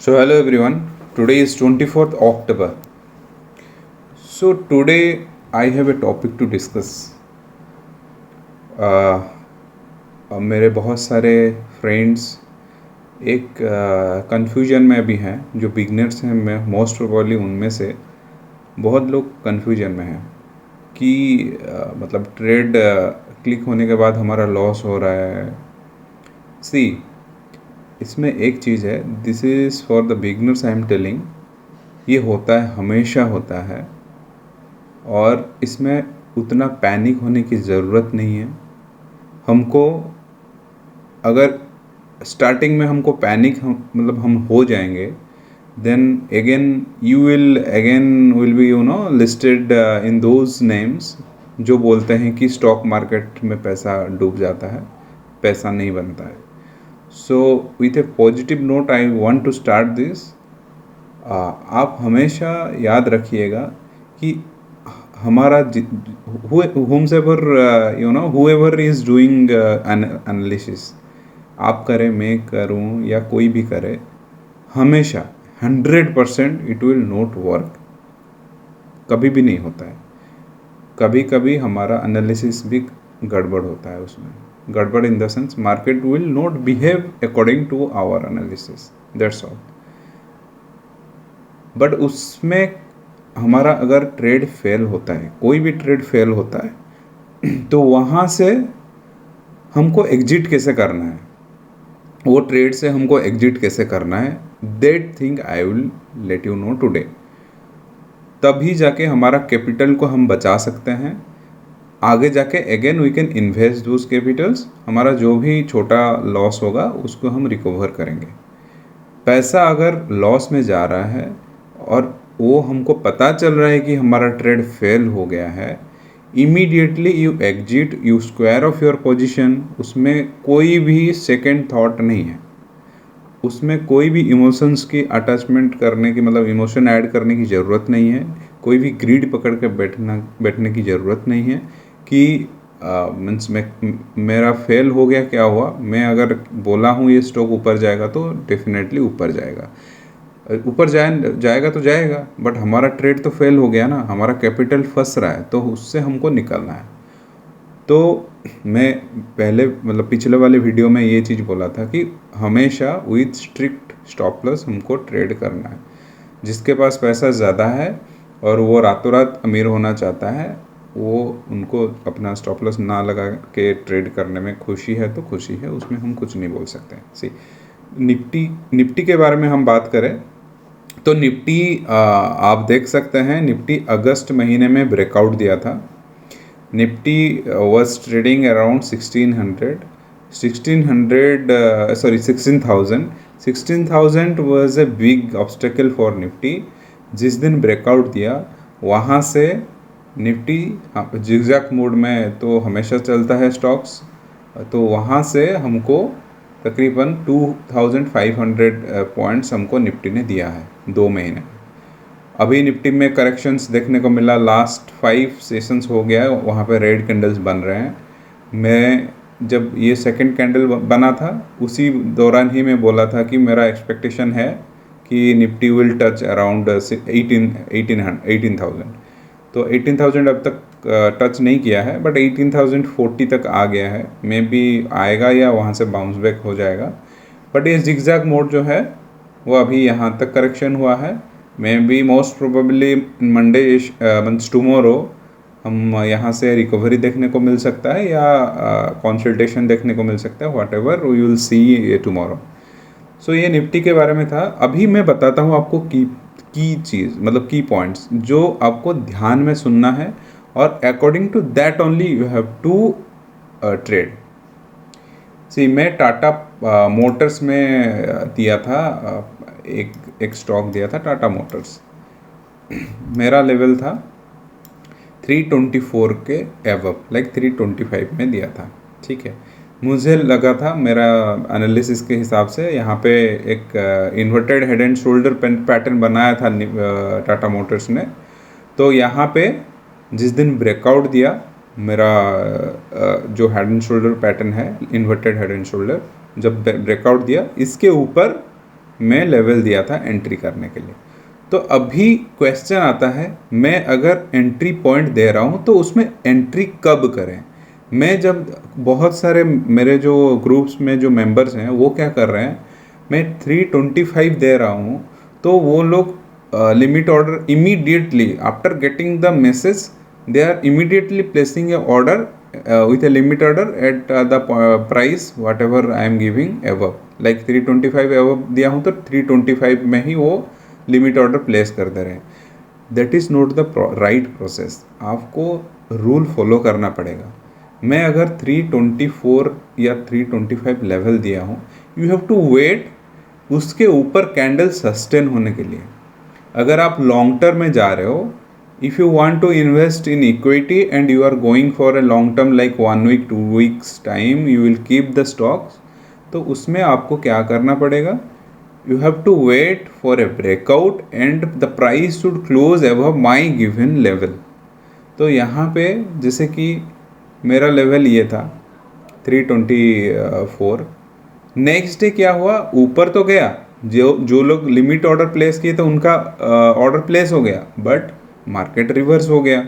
So hello everyone. Today is 24th October. So today I have a topic to discuss. मेरे बहुत सारे friends एक confusion में भी हैं जो बिगनर्स हैं. मैं मोस्ट प्रोबेबली उनमें से बहुत लोग कन्फ्यूजन में हैं कि मतलब ट्रेड क्लिक होने के बाद हमारा लॉस हो रहा है. सी, इसमें एक चीज़ है, this is for the beginners I am telling. ये होता है, हमेशा होता है, और इसमें उतना पैनिक होने की ज़रूरत नहीं है. हमको अगर स्टार्टिंग में हमको पैनिक हम हो जाएंगे, then again you will be listed in those names जो बोलते हैं कि स्टॉक मार्केट में पैसा डूब जाता है, पैसा नहीं बनता है. So with a positive note I want to start this. आप हमेशा याद रखिएगा कि हमारा whoever is doing analysis, आप करें, मैं करूं या कोई भी करे, हमेशा 100% इट विल नॉट वर्क. कभी भी नहीं होता है. कभी कभी हमारा एनालिसिस भी गड़बड़ होता है. उसमें गड़बड़ in the sense market will not behave according to our analysis, that's all. But उसमें हमारा अगर ट्रेड फेल होता है, कोई भी ट्रेड फेल होता है, तो वहाँ से हमको एग्जिट कैसे करना है, वो ट्रेड से हमको एग्जिट कैसे करना है, that thing I will let you know today. तभी जाके हमारा कैपिटल को हम बचा सकते हैं. आगे जाके again we can invest those capitals. हमारा जो भी छोटा लॉस होगा उसको हम रिकवर करेंगे. पैसा अगर लॉस में जा रहा है और वो हमको पता चल रहा है कि हमारा ट्रेड फेल हो गया है, immediately you exit, you square of your position. उसमें कोई भी सेकंड थॉट नहीं है. उसमें कोई भी इमोशंस की अटैचमेंट करने की, मतलब इमोशन ऐड करने की ज़रूरत नहीं है. कोई भी ग्रीड पकड़ के बैठने की ज़रूरत नहीं है कि मीन्स मेरा फेल हो गया, क्या हुआ. मैं अगर बोला हूँ ये स्टॉक ऊपर जाएगा तो डेफिनेटली ऊपर जाएगा, ऊपर जाएगा तो जाएगा. बट हमारा ट्रेड तो फेल हो गया ना, हमारा कैपिटल फंस रहा है, तो उससे हमको निकलना है. तो मैं पहले पिछले वाले वीडियो में ये चीज़ बोला था कि हमेशा विथ स्ट्रिक्ट स्टॉप लॉस हमको ट्रेड करना है. जिसके पास पैसा ज़्यादा है और वो रातों रात अमीर होना चाहता है, वो उनको अपना स्टॉप लॉस ना लगा के ट्रेड करने में खुशी है तो खुशी है, उसमें हम कुछ नहीं बोल सकते. सी, निफ्टी के बारे में हम बात करें तो निफ्टी आप देख सकते हैं, निफ्टी अगस्त महीने में ब्रेकआउट दिया था. Nifty was trading around 16,000 was a big obstacle for Nifty. जिस दिन ब्रेकआउट दिया वहाँ से निफ्टी जिगजैग मोड में तो हमेशा चलता है स्टॉक्स, तो वहाँ से हमको तकरीबन 2,500 पॉइंट्स हमको निफ्टी ने दिया है 2 महीने. अभी निफ्टी में करेक्शंस देखने को मिला. लास्ट 5 सेशंस हो गया है, वहाँ पे रेड कैंडल्स बन रहे हैं. मैं जब ये सेकंड कैंडल बना था उसी दौरान ही मैं बोला था कि मेरा एक्सपेक्टेशन है कि निफ्टी विल टच अराउंड 18,000. तो 18,000 अब तक टच नहीं किया है, बट 18,040 तक आ गया है. मे बी आएगा या वहाँ से बाउंस बैक हो जाएगा. बट ये जिगजैग मोड जो है वो अभी यहाँ तक करेक्शन हुआ है. May be most probably Monday means tomorrow हम यहाँ से रिकवरी देखने को मिल सकता है या कंसल्टेशन देखने को मिल सकता है. Whatever we will see tomorrow. So ये निफ्टी के बारे में था. अभी मैं बताता हूँ आपको की चीज़, की पॉइंट्स जो आपको ध्यान में सुनना है, और according to that only you have to trade. See, मैं टाटा मोटर्स में दिया था, एक स्टॉक दिया था टाटा मोटर्स. मेरा लेवल था 324 के एवब, 325 में दिया था. ठीक है, मुझे लगा था, मेरा एनालिसिस के हिसाब से यहाँ पे एक inverted head and shoulder pattern बनाया था टाटा मोटर्स ने. तो यहाँ पे जिस दिन ब्रेकआउट दिया, मेरा जो हेड एंड शोल्डर पैटर्न है, इन्वर्टेड हेड एंड शोल्डर, जब ब्रेकआउट दिया, इसके ऊपर मैं लेवल दिया था एंट्री करने के लिए। तो अभी क्वेश्चन आता है, मैं अगर एंट्री पॉइंट दे रहा हूँ तो उसमें एंट्री कब करें। मैं जब बहुत सारे मेरे जो ग्रुप्स में जो मेंबर्स हैं वो क्या कर रहे हैं, मैं 325 दे रहा हूँ तो वो लोग limit order immediately after getting the message they are immediately placing a order with a limit order at the price whatever I am giving above, like 325 above दिया हूँ तो 325 में ही वो लिमिट ऑर्डर प्लेस कर दे रहे हैं। That is not the right process, आपको rule follow करना पड़ेगा। मैं अगर 324 या 325 लेवल दिया हूँ, यू हैव टू वेट उसके ऊपर कैंडल सस्टेन होने के लिए। अगर आप लॉन्ग टर्म में जा रहे हो, if you want to invest in equity and you are going for a long term like 1 week 2 weeks time you will keep the stocks, तो उसमें आपको क्या करना पड़ेगा, you have to wait for a breakout and the price should close above my given level। तो यहाँ पे जैसे कि मेरा लेवल ये था 324, नेक्स्ट डे क्या हुआ, ऊपर तो गया, जो लोग लिमिट ऑर्डर प्लेस किए थे उनका ऑर्डर प्लेस हो गया, बट मार्केट रिवर्स हो गया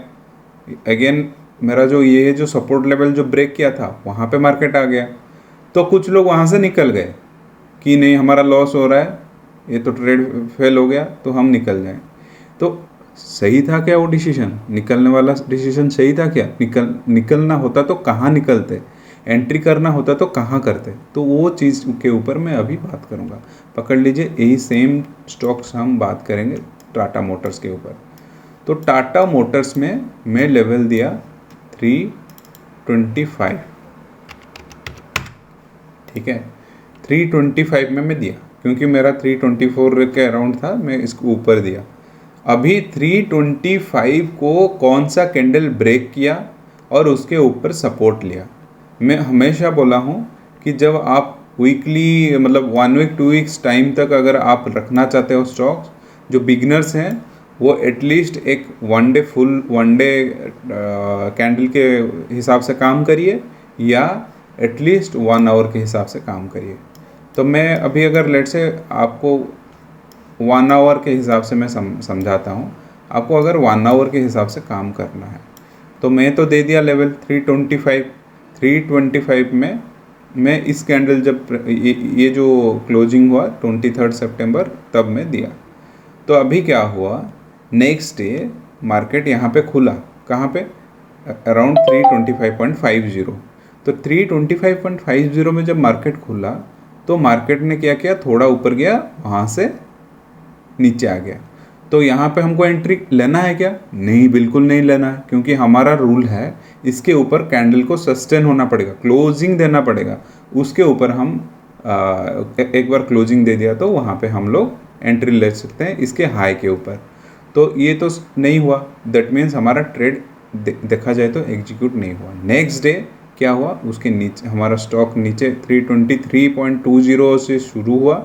अगेन। मेरा जो ये जो सपोर्ट लेवल जो ब्रेक किया था वहाँ पे मार्केट आ गया। तो कुछ लोग वहाँ से निकल गए कि नहीं हमारा लॉस हो रहा है, ये तो ट्रेड फेल हो गया तो हम निकल जाएं। तो सही था क्या वो डिसीजन, निकलने वाला डिसीजन सही था क्या? निकलना होता तो कहाँ निकलते, एंट्री करना होता तो कहाँ करते? तो वो चीज़ के ऊपर मैं अभी बात करूँगा। पकड़ लीजिए, यही सेम स्टॉक्स हम बात करेंगे टाटा मोटर्स के ऊपर। तो टाटा मोटर्स में मैं लेवल दिया 325, ठीक है, 325 में मैं दिया क्योंकि मेरा 324 के अराउंड था, मैं इसको ऊपर दिया। अभी 325 को कौन सा कैंडल ब्रेक किया और उसके ऊपर सपोर्ट लिया। मैं हमेशा बोला हूँ कि जब आप वीकली मतलब 1 वीक 2 वीक्स टाइम तक अगर आप रखना चाहते हो स्टॉक्स, जो बिगनर्स हैं वो एटलीस्ट एक वन डे कैंडल के हिसाब से काम करिए या एटलीस्ट 1 आवर के हिसाब से काम करिए। तो मैं अभी अगर लेट से आपको 1 आवर के हिसाब से मैं समझाता हूँ, आपको अगर 1 आवर के हिसाब से काम करना है तो मैं तो दे दिया लेवल 325 में मैं इस कैंडल जब ये जो क्लोजिंग हुआ 23 सितंबर तब मैं दिया। तो अभी क्या हुआ, नेक्स्ट डे मार्केट यहाँ पे खुला, कहाँ पे, अराउंड 325.50। तो 325.50 में जब मार्केट खुला तो मार्केट ने क्या किया, थोड़ा ऊपर गया, वहाँ से नीचे आ गया। तो यहाँ पे हमको एंट्री लेना है क्या? नहीं, बिल्कुल नहीं लेना है, क्योंकि हमारा रूल है इसके ऊपर कैंडल को सस्टेन होना पड़ेगा, क्लोजिंग देना पड़ेगा, उसके ऊपर हम एक बार क्लोजिंग दे दिया तो वहाँ पे हम लोग एंट्री ले सकते हैं इसके हाई के ऊपर। तो ये तो नहीं हुआ, दैट मीन्स हमारा ट्रेड देखा जाए तो एग्जीक्यूट नहीं हुआ। नेक्स्ट डे क्या हुआ, उसके नीचे हमारा स्टॉक नीचे 323.20 से शुरू हुआ,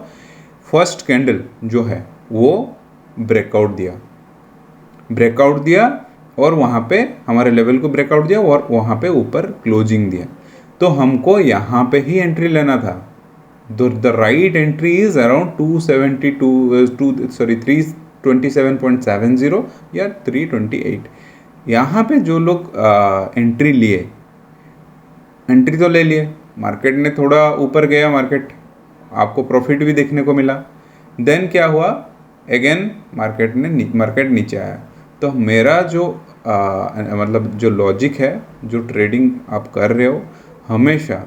फर्स्ट कैंडल जो है वो ब्रेकआउट दिया और वहाँ पे हमारे लेवल को ब्रेकआउट दिया और वहाँ पे ऊपर क्लोजिंग दिया। तो हमको यहाँ पे ही एंट्री लेना था। The right entry is around 327.70 या 328। यहाँ पे जो लोग एंट्री लिए, एंट्री तो ले लिए, मार्केट ने थोड़ा ऊपर गया, मार्केट आपको प्रॉफिट भी देखने को मिला। देन क्या हुआ, अगेन मार्केट नीचे आया। तो मेरा जो मतलब जो लॉजिक है, जो ट्रेडिंग आप कर रहे हो, हमेशा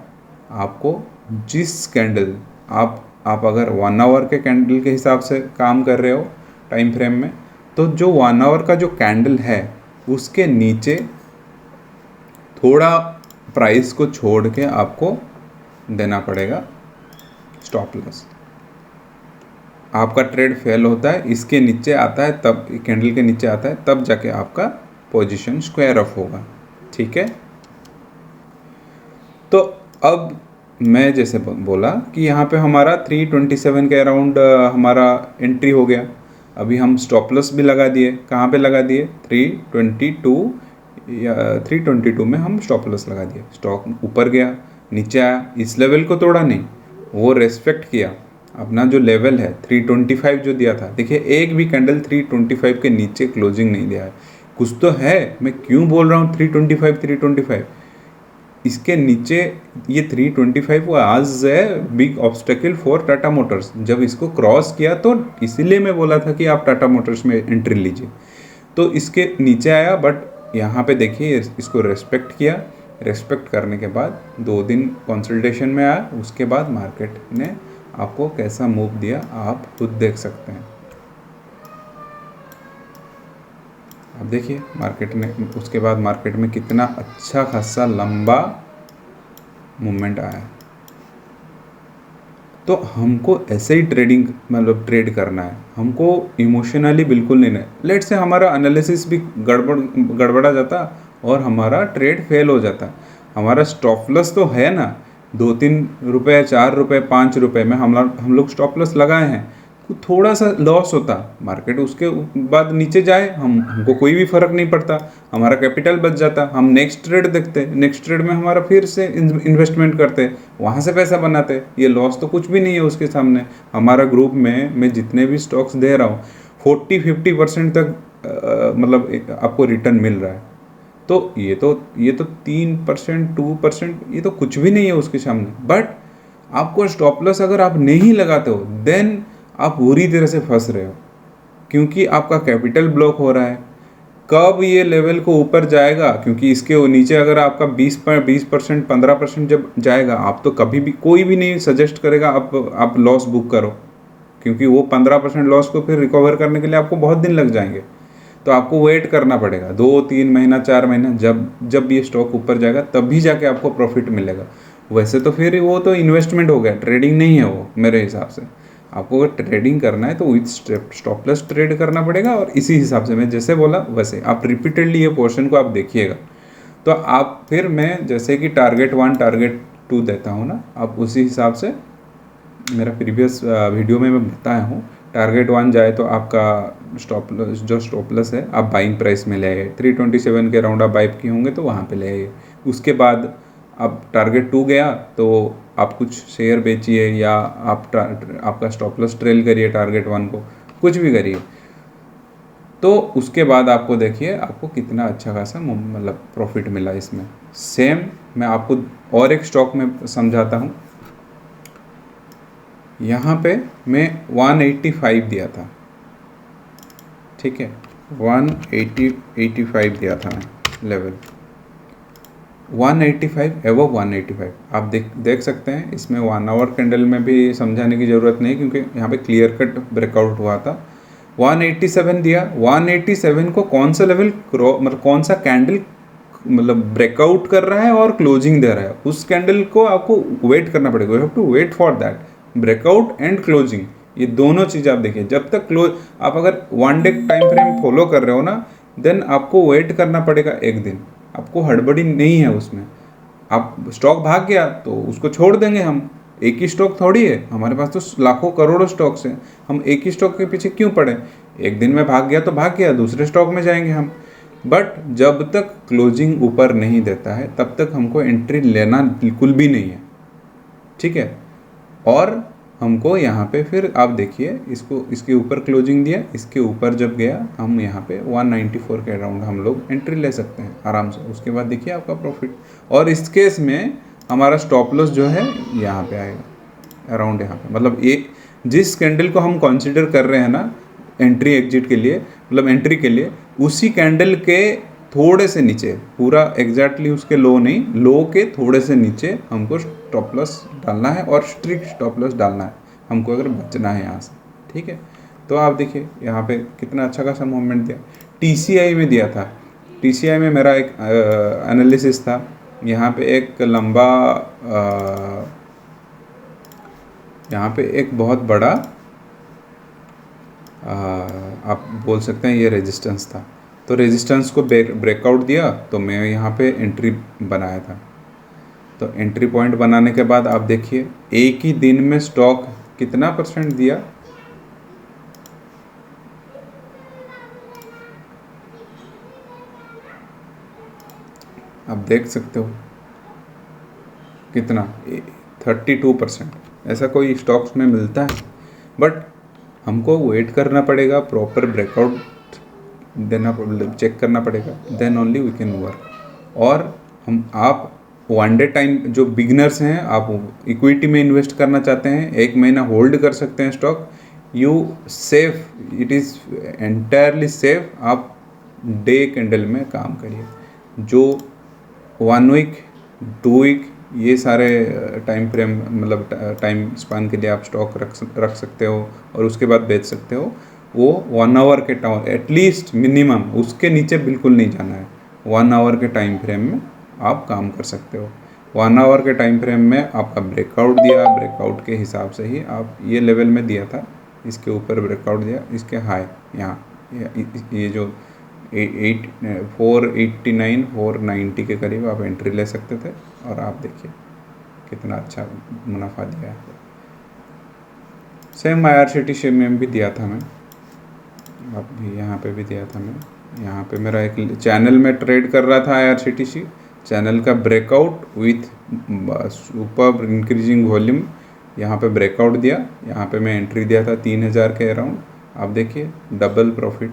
आपको जिस कैंडल आप अगर 1 आवर के कैंडल के हिसाब से काम कर रहे हो टाइम फ्रेम में, तो जो 1 आवर का जो कैंडल है उसके नीचे थोड़ा प्राइस को छोड़ के आपको देना पड़ेगा स्टॉप लॉस। आपका ट्रेड फेल होता है, इसके नीचे आता है, तब कैंडल के नीचे आता है, तब जाके आपका पोजीशन स्क्वायर ऑफ होगा, ठीक है। तो अब मैं जैसे बोला कि यहाँ पे हमारा 327 के अराउंड हमारा एंट्री हो गया। अभी हम स्टॉप लॉस भी लगा दिए, कहाँ पे लगा दिए, 322 में हम स्टॉप लॉस लगा दिए। स्टॉक ऊपर गया, नीचे आया, इस लेवल को तोड़ा नहीं, वो रेस्पेक्ट किया। अपना जो लेवल है 325 जो दिया था, देखिए एक भी कैंडल 325 के नीचे क्लोजिंग नहीं दिया है। कुछ तो है, मैं क्यों बोल रहा हूँ 325 इसके नीचे ये 325 वो आज है big obstacle for Tata Motors. जब इसको क्रॉस किया तो इसीलिए मैं बोला था कि आप टाटा मोटर्स में एंट्री लीजिए। तो इसके नीचे आया, बट यहाँ पे देखिए इसको रेस्पेक्ट किया। रेस्पेक्ट करने के बाद 2 दिन कंसल्टेशन में आया, उसके बाद मार्केट ने आपको कैसा मूव दिया आप खुद देख सकते हैं। अब देखिए मार्केट ने उसके बाद मार्केट में कितना अच्छा खासा लंबा मूवमेंट आया। तो हमको ऐसे ही ट्रेडिंग मतलब ट्रेड करना है, हमको इमोशनली बिल्कुल नहीं है। लेट से हमारा एनालिसिस भी गड़बड़ा जाता और हमारा ट्रेड फेल हो जाता। हमारा स्टॉप लॉस तो है ना, 2-3 रुपये 4 रुपये 5 रुपये में हम लोग स्टॉप लॉस लगाए हैं, थोड़ा सा लॉस होता मार्केट उसके बाद नीचे जाए, हमको कोई भी फर्क नहीं पड़ता, हमारा कैपिटल बच जाता। हम नेक्स्ट ट्रेड देखते, नेक्स्ट ट्रेड में हमारा फिर से इन्वेस्टमेंट करते, वहाँ से पैसा बनाते। ये लॉस तो कुछ भी नहीं है उसके सामने। हमारा ग्रुप में मैं जितने भी स्टॉक्स दे रहा हूँ 40-50% तक मतलब आपको रिटर्न मिल रहा है। तो ये तो 3% 2% ये तो कुछ भी नहीं है उसके सामने। बट आपको स्टॉप लॉस अगर आप नहीं लगाते हो देन आप बुरी तरह से फंस रहे हो, क्योंकि आपका कैपिटल ब्लॉक हो रहा है। कब ये लेवल को ऊपर जाएगा, क्योंकि इसके नीचे अगर आपका 20% 15% जब जाएगा, आप तो कभी भी कोई भी नहीं सजेस्ट करेगा आप लॉस बुक करो, क्योंकि वो 15% लॉस को फिर रिकवर करने के लिए आपको बहुत दिन लग जाएंगे। तो आपको वेट करना पड़ेगा 2-3 महीना 4 महीना, जब ये स्टॉक ऊपर जाएगा तभी जाके आपको प्रॉफिट मिलेगा। वैसे तो फिर वो तो इन्वेस्टमेंट हो गया, ट्रेडिंग नहीं है वो मेरे हिसाब से। आपको अगर ट्रेडिंग करना है तो विथ स्टॉप लॉस ट्रेड करना पड़ेगा, और इसी हिसाब से मैं जैसे बोला वैसे आप रिपीटेडली ये पोर्शन को आप देखिएगा। तो आप फिर मैं जैसे कि टारगेट 1 टारगेट 2 देता हूँ ना, आप उसी हिसाब से मेरा प्रीवियस वीडियो में मैं बताया हूँ। टारगेट 1 जाए तो आपका स्टॉप लॉस है आप बाइंग प्राइस में ले आए, 327 के राउंड आप बाइप किए होंगे तो वहाँ पे ले आइए। उसके बाद अब टारगेट 2 गया तो आप कुछ शेयर बेचिए, या आपका स्टॉप लॉस ट्रेल करिए टारगेट 1 को, कुछ भी करिए। तो उसके बाद आपको देखिए आपको कितना अच्छा खासा मतलब प्रॉफिट मिला इसमें। सेम मैं आपको और एक स्टॉक में समझाता हूँ। यहाँ पे मैं 185 दिया था, ठीक है, 185 दिया था मैं लेवल 185 एवो 185। आप देख सकते हैं इसमें 1 आवर कैंडल में भी समझाने की ज़रूरत नहीं, क्योंकि यहाँ पे क्लियर कट ब्रेकआउट हुआ था। 187 दिया, 187 को कौन सा लेवल मतलब कौन सा कैंडल मतलब ब्रेकआउट कर रहा है और क्लोजिंग दे रहा है, उस कैंडल को आपको वेट करना पड़ेगा। You have to wait for that breakout and closing, ये दोनों चीज़ आप देखिए। जब तक क्लोज आप अगर 1 डे टाइम फ्रेम फॉलो कर रहे हो ना, देन आपको वेट करना पड़ेगा 1 दिन, आपको हड़बड़ी नहीं है उसमें। आप स्टॉक भाग गया तो उसको छोड़ देंगे हम, एक ही स्टॉक थोड़ी है हमारे पास, तो लाखों करोड़ों स्टॉक्स हैं, हम एक ही स्टॉक के पीछे क्यों पड़े। एक दिन में भाग गया तो भाग गया, दूसरे स्टॉक में जाएंगे हम। बट जब तक क्लोजिंग ऊपर नहीं देता है तब तक हमको एंट्री लेना बिल्कुल भी नहीं है, ठीक है। और हमको यहाँ पे फिर आप देखिए इसके ऊपर क्लोजिंग दिया, इसके ऊपर जब गया हम यहाँ पे 194 के अराउंड हम लोग एंट्री ले सकते हैं आराम से। उसके बाद देखिए आपका प्रॉफिट। और इस केस में हमारा स्टॉप लॉस जो है यहाँ पे आएगा अराउंड यहाँ पे, मतलब एक जिस कैंडल को हम कंसिडर कर रहे हैं ना एंट्री एग्जिट के लिए, मतलब एंट्री के लिए, उसी कैंडल के थोड़े से नीचे, पूरा एग्जैक्टली उसके लो नहीं, लो के थोड़े से नीचे हमको स्टॉप लॉस डालना है, और स्ट्रिक्ट स्टॉप लॉस डालना है हमको अगर बचना है यहाँ से, ठीक है। तो आप देखिए यहाँ पे कितना अच्छा खासा मूवमेंट दिया। TCI में दिया था, TCI में मेरा एक एनालिसिस था। यहाँ पे एक लंबा यहाँ पे एक बहुत बड़ा आप बोल सकते हैं ये रेजिस्टेंस था, तो रेजिस्टेंस को ब्रेकआउट दिया तो मैं यहाँ पे एंट्री बनाया था। तो एंट्री पॉइंट बनाने के बाद आप देखिए एक ही दिन में स्टॉक कितना % दिया, आप देख सकते हो कितना 32%। ऐसा कोई स्टॉक्स में मिलता है? बट हमको वेट करना पड़ेगा, प्रॉपर ब्रेकआउट देना, चेक करना पड़ेगा, then only we can work. और आप वन डे टाइम, जो बिगनर्स हैं, आप इक्विटी में इन्वेस्ट करना चाहते हैं, 1 महीना होल्ड कर सकते हैं stock, you safe, it is entirely safe. आप डे कैंडल में काम करिए। जो 1 वीक 2 वीक ये सारे टाइम फ्रेम, मतलब टाइम स्पान के लिए आप स्टॉक रख सकते हो और उसके बाद बेच सकते हो, वो 1 आवर के टाइम, एटलीस्ट मिनिमम उसके नीचे बिल्कुल नहीं जाना है। 1 आवर के टाइम फ्रेम में आप काम कर सकते हो। 1 आवर के टाइम फ्रेम में आपका ब्रेकआउट दिया, ब्रेकआउट के हिसाब से ही आप ये लेवल में दिया था, इसके ऊपर ब्रेकआउट दिया, इसके हाई यहाँ ये जो 489 490 के करीब आप एंट्री ले सकते थे, और आप देखिए कितना अच्छा मुनाफा दिया है। सेम IRCTC में भी दिया था मैं, अब भी यहाँ पे भी दिया था मैं। यहाँ पे मेरा एक चैनल में ट्रेड कर रहा था IRCTC, चैनल का breakout with super increasing volume, यहाँ पे ब्रेकआउट दिया, यहाँ पे मैं एंट्री दिया था 3000 के अराउंड। आप देखिए डबल प्रॉफिट।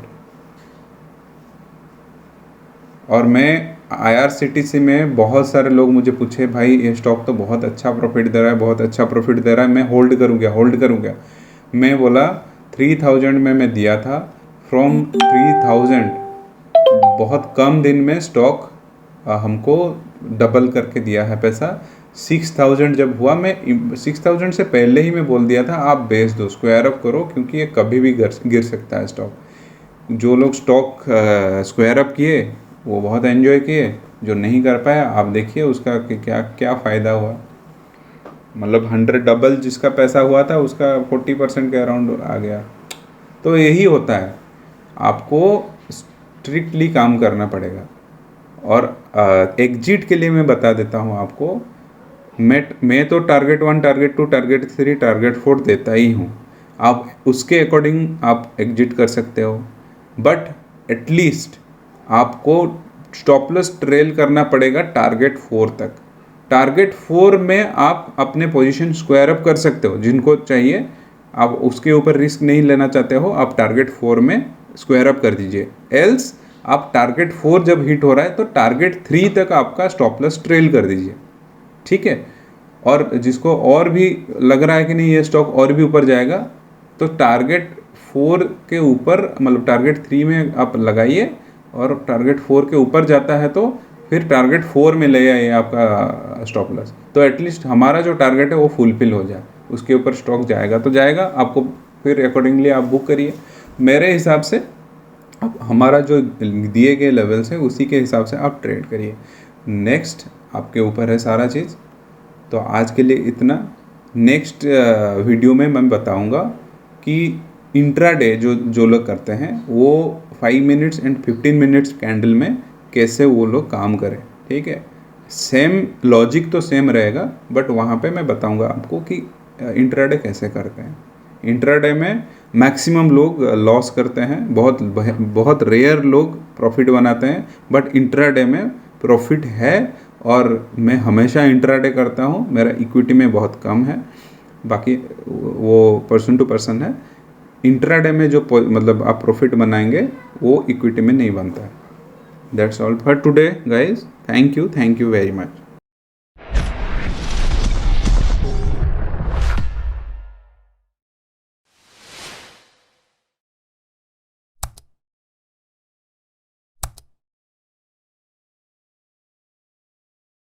और मैं IRCTC में, बहुत सारे लोग मुझे पूछे, भाई ये स्टॉक तो बहुत अच्छा प्रॉफिट दे रहा है, बहुत अच्छा प्रॉफिट दे रहा है, मैं होल्ड करूँगा। मैं बोला 3000 में मैं दिया था, फ्रॉम 3000 बहुत कम दिन में स्टॉक हमको डबल करके दिया है पैसा। 6000 जब हुआ, मैं 6000 से पहले ही मैं बोल दिया था आप बेच दो, स्क्वायर अप करो, क्योंकि ये कभी भी गिर सकता है स्टॉक। जो लोग स्टॉक स्क्वायर अप किए वो बहुत एंजॉय किए, जो नहीं कर पाया आप देखिए उसका क्या क्या फ़ायदा हुआ। मतलब 100 डबल जिसका पैसा हुआ था उसका 40% के अराउंड आ गया। तो यही होता है, आपको स्ट्रिक्टली काम करना पड़ेगा। और एग्जिट के लिए मैं बता देता हूँ आपको, मैं तो टारगेट 1, टारगेट 2, टारगेट 3, टारगेट 4 देता ही हूँ। आप उसके अकॉर्डिंग आप एग्जिट कर सकते हो, बट एटलीस्ट आपको स्टॉप लॉस ट्रेल करना पड़ेगा टारगेट 4 तक। टारगेट 4 में आप अपने पोजीशन स्क्वायर अप कर सकते हो, जिनको चाहिए। आप उसके ऊपर रिस्क नहीं लेना चाहते हो, आप टारगेट 4 में स्क्वायर अप कर दीजिए। एल्स आप टारगेट 4 जब हिट हो रहा है तो टारगेट 3 तक आपका स्टॉप लॉस ट्रेल कर दीजिए, ठीक है। और जिसको और भी लग रहा है कि नहीं ये स्टॉक और भी ऊपर जाएगा, तो टारगेट 4 के ऊपर, मतलब टारगेट 3 में आप लगाइए, और टारगेट 4 के ऊपर जाता है तो फिर टारगेट 4 में ले आइए आपका स्टॉप लॉस। तो एटलीस्ट हमारा जो टारगेट है वो फुलफिल हो जाए, उसके ऊपर स्टॉक जाएगा तो जाएगा, आपको फिर अकॉर्डिंगली आप बुक करिए। मेरे हिसाब से अब हमारा जो दिए गए लेवल्स है उसी के हिसाब से आप ट्रेड करिए। नेक्स्ट आपके ऊपर है सारा चीज़। तो आज के लिए इतना। नेक्स्ट वीडियो में मैं बताऊंगा कि इंट्राडे जो लोग करते हैं वो 5 मिनट्स एंड 15 मिनट्स कैंडल में कैसे वो लोग काम करें, ठीक है। सेम लॉजिक तो सेम रहेगा, बट वहाँ पे मैं बताऊंगा आपको कि इंट्राडे कैसे करते हैं। इंट्राडे में मैक्सिमम लोग लॉस करते हैं, बहुत रेयर लोग प्रॉफिट बनाते हैं, बट इंट्राडे में प्रॉफिट है। और मैं हमेशा इंट्राडे करता हूँ, मेरा इक्विटी में बहुत कम है, बाकी वो पर्सन टू पर्सन है। इंट्राडे में जो मतलब आप प्रॉफिट बनाएंगे वो इक्विटी में नहीं बनता है। That's all for today guys, thank you very much.